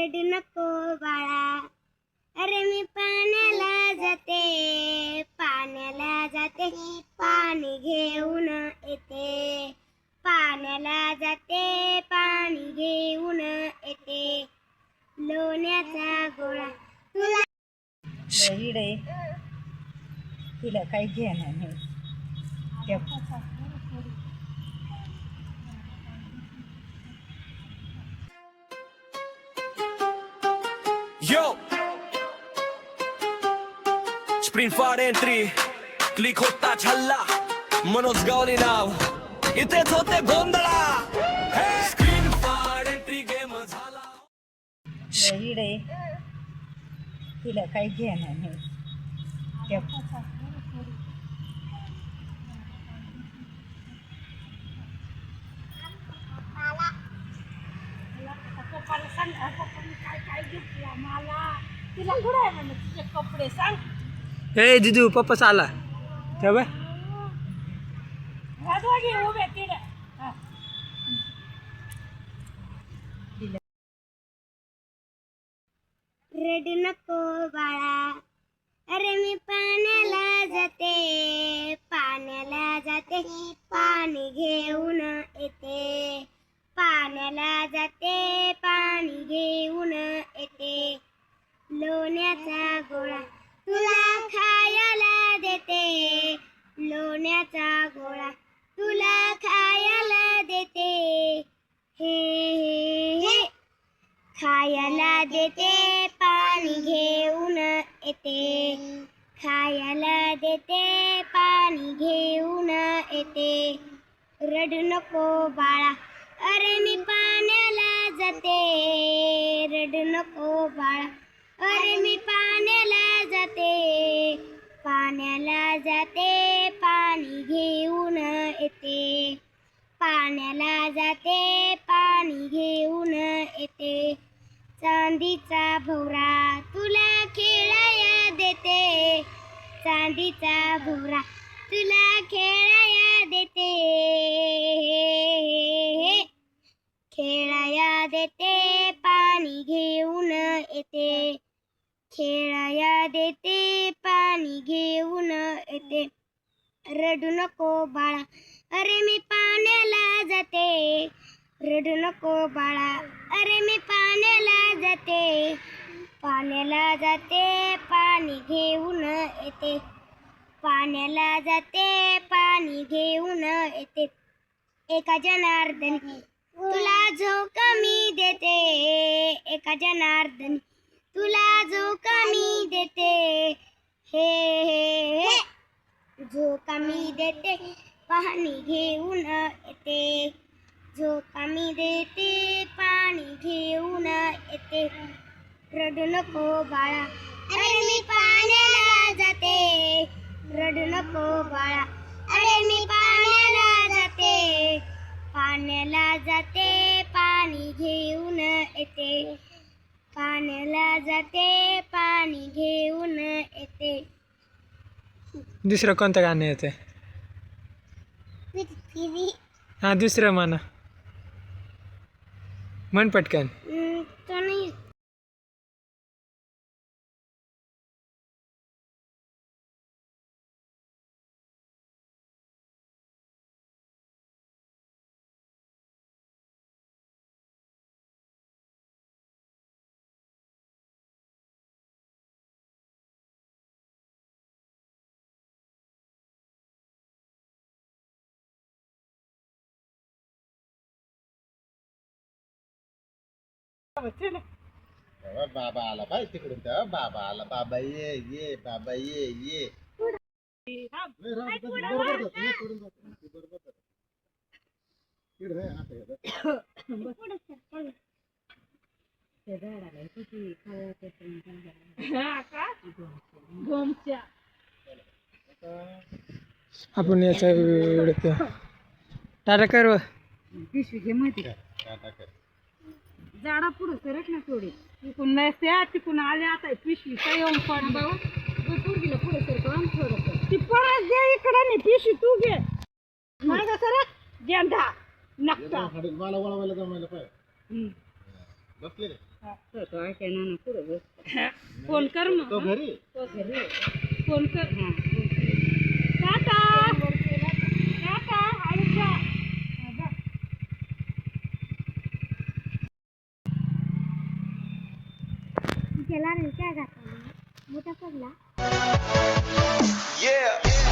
रडू नको बाळा, अरे मी पाण्याला जाते, पाण्याला जाते, पाणी घेऊन येते, पाण्याला जाते, पाणी घेऊन येते, लोण्याचा गोळा तुला हिडे तिला काही घेणं नाही. Yo, sprint for entry, click होता छल्ला, मनोज गावली नाव, इथेच होते गोंधळा, स्क्रीन फॉर एंट्री गेम झाला. हिडे तिला काही घेणं नाही. पप्पाला सांग, पप्पाने काय काय घेतलं मला, तिला कुठं आहे म्हणलं तुझे कपडे सांग. हे दिदू पप्पा आला तेव्हा दोघे उभे तिकडे. रडू नको बाळा, अरे मी पाण्याला जाते, पाण्याला जाते, पाणी घेऊन येते, पाण्याला जाते, पाणी घेऊन येते, लोण्याचा गोळा तुला खायला देते, लोण्याचा गोळा तुला खायला देते, हे हे हे खायला देते, पाणी घेऊन येते, खायला देते, पाणी घेऊन येते, रडू नको बाळा, अरे मी पाण्याला जाते, रडू नको बाळा, अरे मी पाण्याला जाते, पाण्याला जाते, पाणी घेऊन येते, पाण्याला जाते, पाणी घेऊन येते, चांदीचा भोवरा तुला खेळाया देते, चांदीचा भोवरा तुला खेळाया देते, खेळाया देते, पाणी घेऊन येते, खेळाया देते, पाणी घेऊन येते, रडू नको बाळा, अरे मी पाण्याला जाते, रडू नको बाळा, अरे मी पाण्याला जाते, पाण्याला जाते, पाणी घेऊन येते, पाण्याला जाते, पाणी घेऊन येते, एका जनार्दनी तुला झोका मी देते, एका जनार्दनी तुला झोका मी देते, हे हे हे झोका मी देते, पाणी घेऊन येते, झोका मी देते, पाणी घेऊन येते, रडू नको बाळा, अरे मी पाण्याला जाते, रडू नको बाळा, अरे मी पाण्याला जाते, पाण्याला जाते, पाणी घेऊन येते, पाण्याला जाते, पाणी घेऊन येते. दुसरं कोणतं गाणं येते? हा दुसरं म्हणा, म्हण पटकन. तो नाही बाबा आला बाई तिकडून, त्या बाबा आला, बाबा ये ये, बाबा ये ये. आपण याचा टाटा कर पिशवी घे माहिती का, झाडा पुढं सरक ना थोडी, तिकून नसत्या तिकून आले, आता पिशवी काय येऊन पड बाबा, पुढीला पुढे सरकून थोडं ती परत दे इकडं, नाही पिशवी तू घे, मागं सरक, गेंडा नक्का मला वळवायला जमायला पाहिजे. बसले रे. फोन कर मग तो घरी फोन कर टाटा टाटा आयुष्या त्याला काय घातलं मोठा पडला Yeah